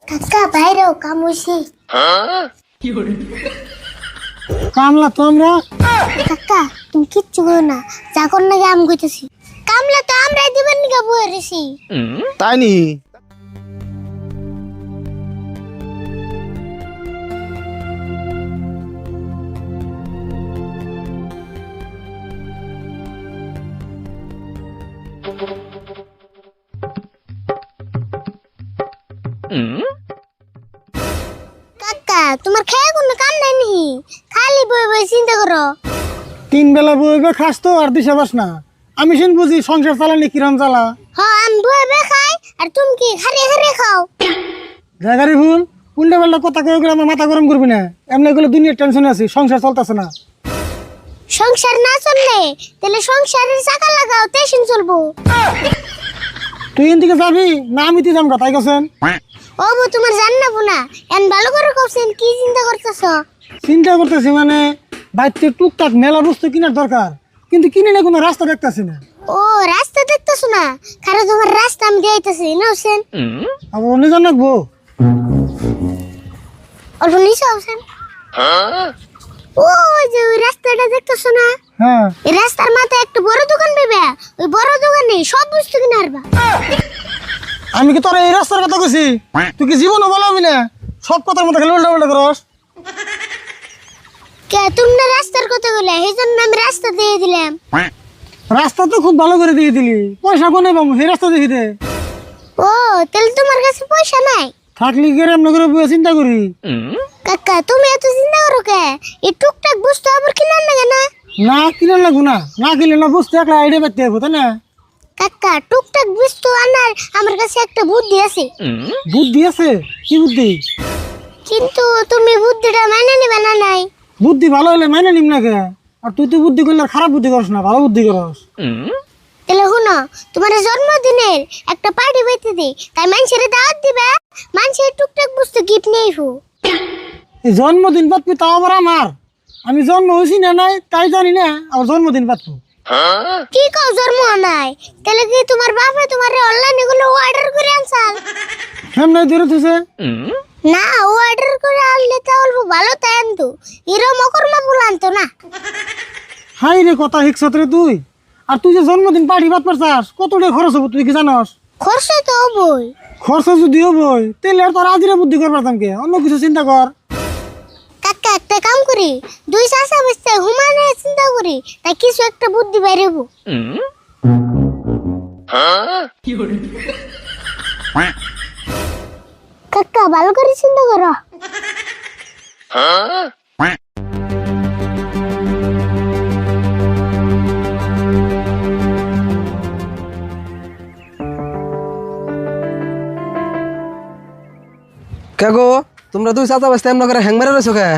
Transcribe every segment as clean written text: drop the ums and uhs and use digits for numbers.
কাকা বাইরেও কাম হইছে। কামলা তো আমরা কাকা তুমি কিচ্ছু করো না, যা কর নাকি আম কইতেছি। কামলা তো আমরাই দিবেন নিকা বয়ে রেছি। তাই নি? কাকা তোমার খেয়ে কোনো কাম নাই নি, খালি বয়ে বয়ে চিন্তা করো। 3 বেলা বইবে খাস তো আর দিশা বাস না। আমি শুন বুঝি সংসার চালানি কিরম চালা। আমি বয়ে বয়ে খাই আর তুমি কি হারিয়ে হারিয়ে খাও। জায়গারি ভুল উল্টা পাল্টা কথা কয়ে গেলে আমার মাথা গরম করবি না। এমনি এগুলো দুনিয়ার টেনশনে আছি, সংসার চলতেছে না। সংসার না চললে তাহলে সংসারের চাকা লাগাও, টেনশন চলবো। তুই এদিকে যাবি না আমি তুই যাম তাই গেছেন? ও বউ তোমার জান না বোনা এন ভালো করে কইছেন, কি চিন্তা করতেছ? চিন্তা করতেছি মানে বাইরে টুকটাক মেলা বস্তু কেনার দরকার, কিন্তু কিনে না কোনো রাস্তা দেখতেছি না। ও রাস্তা দেখতেছ না? কারণ তোমার রাস্তা আমি দিতেছি না হোসেন। আবার অন্য জন রাখবো। অল্প নিচে হোসেন। ও ওই যে ওই রাস্তাটা দেখতেছ না? হ্যাঁ এই রাস্তার মাথায় একটা বড় দোকান পেবে, ওই বড় দোকানে সব বস্তু কিনে আরবা। আমি কি তোর এই রাস্তার কথা কইছি? তুই কি জীবনও বলবি না? সব কথার মধ্যে খালি উল্টা উল্টা করস। কে তুমি না রাস্তার কথা বলে, এই জন্য আমি রাস্তা দিয়ে দিলাম। রাস্তা তো খুব ভালো করে দিয়ে দিলি, পয়সা কোনে পাবো সেই রাস্তা দেখি দে। ও তাহলে তোমার কাছে পয়সা নাই? থাকলি গেলে এমন করে বসে চিন্তা করি। কাকা তুমি এত চিন্তা করো কে? এই টুকটাক বস্তু আবার কিনার লাগে না? না কিনে লাগবো না, না কিনলে না বুঝতে একলা আইডিয়া পাইতে হবো তাই না? কাকা টুকটাক বস্তু আনার আমার কাছে একটা বুদ্ধি আছে। বুদ্ধি আছে? কি বুদ্ধি? কিন্তু তুমি বুদ্ধিটা মেনে নিবে না নাই। বুদ্ধি ভালো হলে মাইনে নিম না কে? আর তুই তো বুদ্ধি করলে খারাপ বুদ্ধি করস না, ভালো বুদ্ধি করস। তাহলে শুনো, তোমার জন্মদিনের একটা পার্টি বাইতে দে, তাই মানুষের দাওয়াত দিবে, মানুষের টুকটাক বস্তু গিফট নিয়ে আইবো। এই জন্মদিন পাতবি তাও আবার আমার? আমি জন্ম হয়েছি না নাই তাই জানি না, আর জন্মদিন পাতবো? কি কও জন্ম নাই? তাহলে কি তোমার বাপে তোমার অনলাইনে গুলো অর্ডার করে আনছাল? কেমন দূরে তুসে? না অর্ডার করে আনলে তো অল্প ভালো তাই আনতো, এরম মকরমা ফুল আনতো না। হাই রে কথা হিকসত রে তুই। আর তুই যে জন্মদিন পার্টি বাদ পারছাস, কত টাকা খরচ হবো তুই কি জানস? খরচ তো হবই। খরচ যদি হবই তাহলে আর তোর আজিরে বুদ্ধি কর পারতাম কে? অন্য কিছু চিন্তা কর। কাকা একটা কাম করি, দুই চাষা বেচতে হুমানে চিন্তা করি, তাই কিছু একটা বুদ্ধি বাইরেবো। কাকা ভালো করে চিন্তা করো। কে গো তোমরা দুই চাচা বাস্তে এমন করে হ্যাং মেরে রয়েছো কে?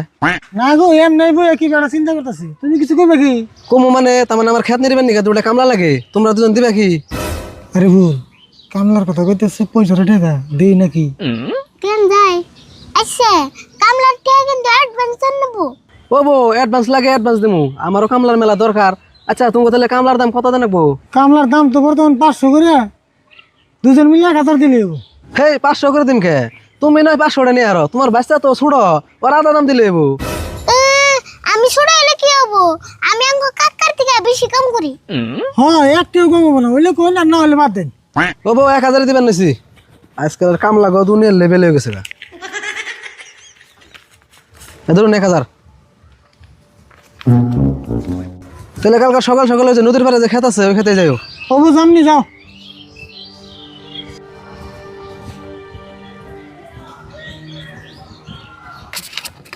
না গো এম নাই বই কি বেড়া চিন্তা করতেছি। তুমি কিছু কইবে কি? কমু মানে তার মানে আমার খেত নিবেন নাকি? দুটা কামলা লাগে, তোমরা দুজন দিবে কি? আরে ভুল কামলার কথা কইতেছে, পয়সাটা টাকা দেই নাকি? কেন যাই? আচ্ছা কামলার টাকা কিন্তু অ্যাডভান্স নেবো। ও বো অ্যাডভান্স লাগে, অ্যাডভান্স দিমু, আমারও কামলার মেলা দরকার। আচ্ছা তুমি তাহলে কামলার দাম কত দেন রাখবো? কামলার দাম তো বর্তমান 500 করে, দুজন মিলে 1000 দিলে হবো। হেই 500 করে দিম কে? তুমি নয় 500 টাকা নিয়ে আরো, তোমার বাচ্চা তো ছুড়ো, ওর আধা দাম দিলে হবো। আমি ছোট হলে কি হবো? আমি আঙ্গ কাকার থেকে বেশি কাম করি। হ্যাঁ একটিও কম হবো না, হইলে কইন আর না হলে বাদ দেন। ও বো 1000 দিবেন নিছি, আজকাল কামলা গো দুনিয়ার লেভেল হয়ে গেছে গা। ধরুন 1000। তাহলে কালকে সকাল সকালে যে নদীর পাড়ে যে খেত আছে ওই খেতে যাইও। হবো সামনে যাও।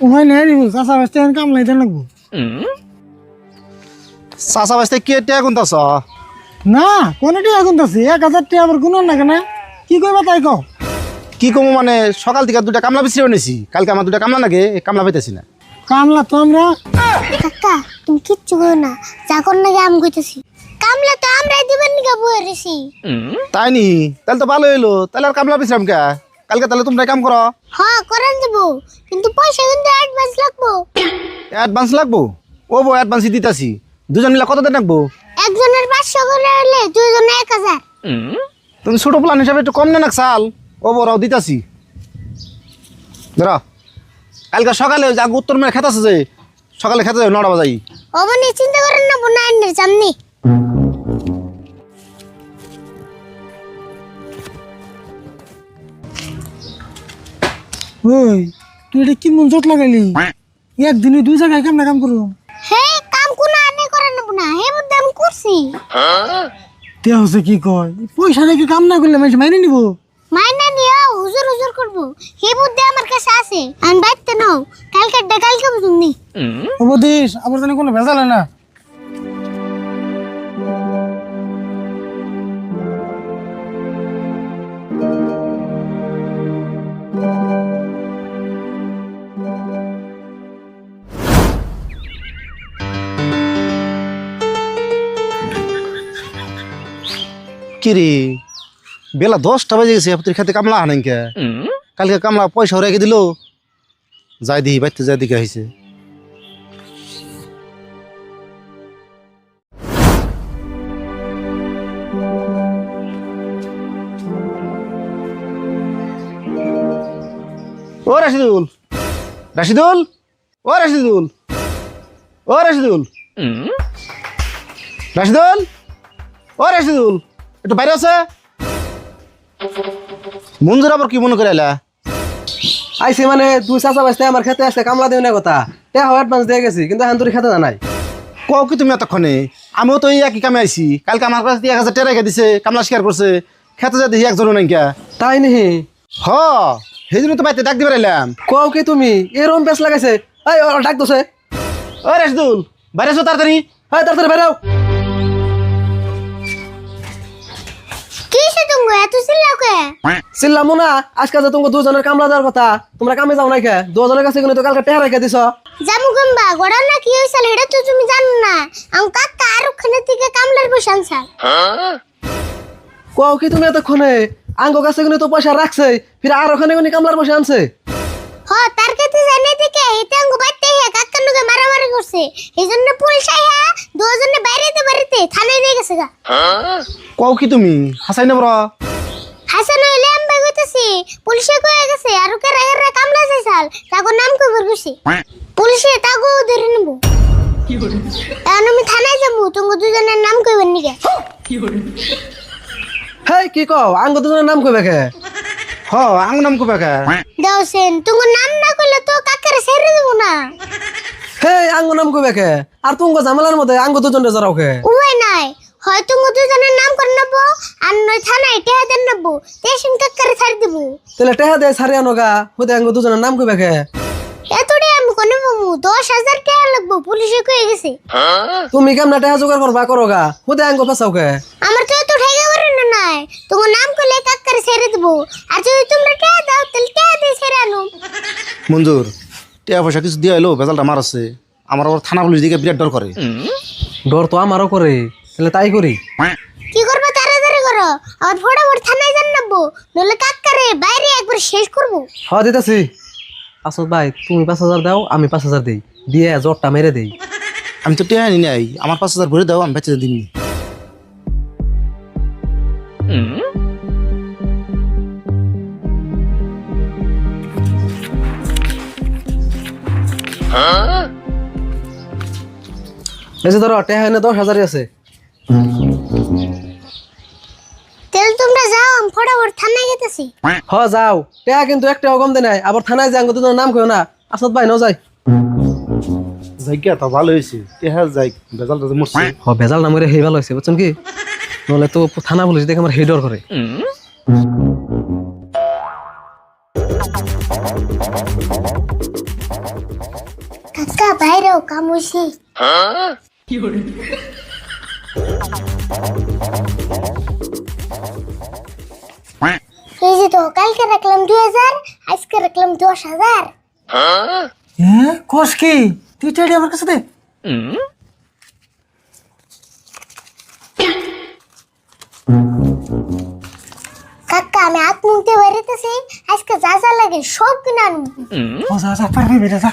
ওখানে নেই রে চাষা বাস্তে কামলাই দেন লাগবো। চাষা বাসতে কি টেয়া গুনতাছ? না কোন টিয়া গুনতাছি, 1000 টিয়া আবার গুনন না কেন? কি কইবা তাই কও। কি কমু মানে সকাল থেকে দুটা কামলা বেশি এনেছি, কালকে আমার দুটা কামলা লাগে, কামলা পাইতেছি না। কামলা তো আমরা কাকা তুমি কিচ্ছু করো না, যা কর নাকি আম কইতেছি। কামলা তো আমরাই দিবেন নিকা বয়ে রেছি। তাই নি? তাহলে তো ভালো হইলো, তাহলে আর কামলা বেছিলাম কে? কালকে তাহলে তোমরা কাম করো। হ্যাঁ করেন দেবো, কিন্তু পয়সা কিন্তু অ্যাডভান্স লাগবো। অ্যাডভান্স লাগবো? ও বো অ্যাডভান্সই দিতাছি। দুজন মিলে কত দেন রাখবো? একজনের 500 করে হলে দুইজনে 1000। তুমি ছোট প্লান হিসাবে একটু কম নেন চাল। ও বড় দিতাছি। ধরো কালকে সকালে ওই যে আগে উত্তর মেয়ে খেতে আছে যে সকালে খেতে যাবে 9টা বাজাই অবনি চিন্তা করেন না বোনা আইনের সামনে ওই তুই এটা কি মন জট লাগাইলি একদিনে 2 জায়গায় কেমন কাম করবো হে কাম কোনা আনে করেন না বোনা হে বুদ্ধি আমি করছি তে হচ্ছে কি কয় পয়সা রেখে কাম না করলে মানুষ মাইনে নিব মাইনা নিয়া হুজুর হুজুর করব হে বুদ্ধি আমার কাছে আছে আমি বাইতে নাও কালকে বুঝুননি উপদেশ আবার জানি কোনো ভেজাল হয় না কি রে বেলা 10টা বাজে গেছে তুই খেতে কামলা আনেন কে কালকে কামলা পয়সা রেখে দিল যাই দিই বাইতে যাই দিকে হয়েছে ও রাশিদুল রাশিদুল ও রাশিদুল ও রাশিদুল রাশিদুল ও রাশিদুল একটু বাইরে আছে মঞ্জুর আবার কি মনে করে এলা আইসি মানে 2 চাচা বাজতে আমার খেতে আসলে কামলা দেবে না কথা টাকা অ্যাডভান্স দিয়ে গেছি কিন্তু এখন তোর খেতে জানাই কও কি তুমি এতক্ষণে আমিও তো এই একই কামে আইছি কালকে আমার কাছে 1000 টাকা রেখে দিছে কামলা স্বীকার করছে খেতে যা দেখি একজনও নাই কে তাই নিহি হ সেই জন্য তো বাইতে ডাক দিবার এলাম কও কি তুমি এরকম বেশ লাগাইছে এই ওরা ডাক দোছে ও রাশিদুল বাইরে এসো তাড়াতাড়ি এই তাড়াতাড়ি বেরাও কিসে তুমি এত চিল্লাও কে চিল্লামু না আজকে যে তোমাকে দুজনের কামলা দেওয়ার কথা তোমরা কামে যাও নাই কে দুজনের কাছে কিন্তু তো কালকে টাকা রেখে দিছ জামু গম্বা গড়া না কি হইছিল এটা তো তুমি জানো না আম কাকা আর ওখানে থেকে কামলার বসান স্যার কও কি তুমি এতক্ষণে আঙ্গ কাছে কিন্তু তো পয়সা রাখছে ফির আর ওখানে কোনি কামলার বসে আনছে হ তার কাছে জানে থেকে এটা আঙ্গু বাইতে হে কাকার লগে মারামারি করছে এইজন্য পুলিশ আইয়া দুজনে বাইরেতে থানায় নিয়ে গেছে গা কও কি তুমি হাসাই না বড় হাসান হইলে আমি কইতেছি পুলিশে কয়ে গেছে আর ওকে রাগের কামলা যাইছাল তাগো নাম কইবার গেছি পুলিশে তাগো ধরে নেব এখন আমি থানায় যাবো তোমাকে দুজনের নাম কইবার নিগে হেই কি কও আঙ্গ দুজনের নাম কইবে কে হ আং নাম কবে কা দাওসেন তোমার নাম না কইলে তো কাকারে ছেড়ে দেব না হেই আঙ্গ নাম কইবে কে আর তুমি ঝামেলার মধ্যে আঙ্গ দুজনে জড়াও কে উপায় নাই হয়তো তোমাকে দুজনের নাম করে নেবো আর নয় থানায় টেহা দেন নেবো তেসিন কাকারে ছাড় দেবো তাহলে টেহা দে ছাড়ি আনো গা হুদে আঙ্গ দুজনের নাম কইবে কে এতটাই আমি কোনে বাবু 10,000 টাকা লাগবো পুলিশে কয়ে গেছে তুমি কেমন টেহা জোগাড় করবা করো গা হুদে আঙ্গ পেছাও কে আমার তো এত ঠেকা করে না নাই তোমার নাম করলে কাকারে ছেড়ে দেবো আর যদি তোমরা টাকা দাও তাহলে টাকা দিয়ে ছেড়ে আনো মঞ্জুর টাকা পয়সা কিছু দিয়ে এলো বেজালটা মারছে আমার আবার থানা পুলিশ দিকে বিরাট ডর করে ডর তো আমারও করে তাহলে তাই করি কি করবে তাড়াতাড়ি করো আর ফটাফট থানায় যান নেবো নলে কাকারে বাইরে একবার শেষ করবো হ দিতেছি আসল ভাই তুমি 5,000 দাও আমি 5,000 দেই দিয়ে জটটা মেরে দেই আমি তো টেয়া নি নাই আমার 5,000 ভরে দাও আমি বেঁচে দিন এই যে ধরো টেহা এনে 10,000 আছে তাহলে তোমরা যাও আমি ফটাফট থানায় যেতেছি হ যাও টেহা কিন্তু একটাও কম দে নাই আবার থানায় যে আঙ্গ দুজনের নাম কইও না আসল ভাই নাও যাই জায়গা তো ভালো হয়েছে টেহা যাই বেজালটা যে মরছে হ ভেজাল না মরে হেই ভালো হয়েছে বুঝছেন কি নহলে তো থানা পুলিশ দেখে আমার হেডর করে কাকা বাইরেও কাম হইছে এই যে তো কালকে রাখলাম 2,000 আজকে রাখলাম 10,000 হ্যাঁ কোষ কি তুই টাকা আমার কাছে দে কাকা আমি হাত মুখতে বেরিতেছি আজকে যা যা লাগে সব কিনে আনবো ও যা যা পারবি বেটা যা